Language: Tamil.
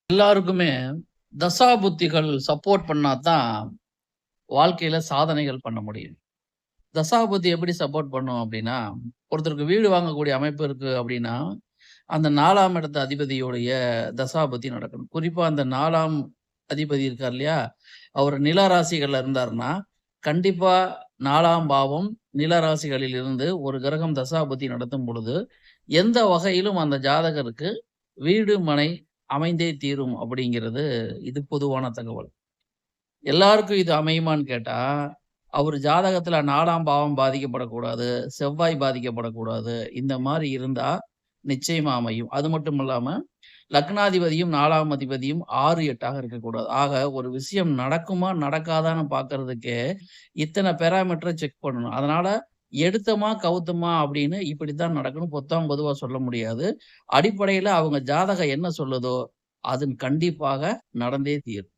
எல்லாருக்குமே தசாபுத்திகள் சப்போர்ட் பண்ணா தான் வாழ்க்கையில சாதனைகள் பண்ண முடியும். தசாபுத்தி எப்படி சப்போர்ட் பண்ணும் அப்படின்னா, ஒருத்தருக்கு வீடு வாங்கக்கூடிய அமைப்பு இருக்கு அப்படின்னா, அந்த 4ஆம் இடத்து அதிபதியுடைய தசாபுத்தி நடக்கணும். குறிப்பா அந்த 4ஆம் அதிபதி இருக்கார் இல்லையா? அவர் நில ராசிகள்ல இருந்தாருன்னா, கண்டிப்பா 4ஆம் பாவம் நில ராசிகளில் இருந்து ஒரு கிரகம் தசாபுத்தி நடத்தும் பொழுது, எந்த வகையிலும் அந்த ஜாதகருக்கு வீடு, மனை அமைந்தே தீரும் அப்படிங்கிறது இது பொதுவான தகவல். எல்லாருக்கும் இது அமையுமான்னு கேட்டா, அவரு ஜாதகத்துல 4ஆம் பாவம் பாதிக்கப்படக்கூடாது, செவ்வாய் பாதிக்கப்படக்கூடாது. இந்த மாரி இருந்தா நிச்சயமா அமையும். அது மட்டும் இல்லாம, லக்னாதிபதியும் 4ஆம் அதிபதியும் 6, 8ஆக இருக்கக்கூடாது. ஆக ஒரு விஷயம் நடக்குமா, நடக்காதான்னு பார்க்கறதுக்கே இத்தன பாராமீட்டர செக் பண்ணணும். அதனால எடுத்தமா, கவுத்தமா அப்படின்னு இப்படித்தான் நடக்கணும் பொத்தாம் பொதுவா சொல்ல முடியாது. அடிப்படையில அவங்க ஜாதகம் என்ன சொல்லுதோ, அது கண்டிப்பாக நடந்தே தீரும்.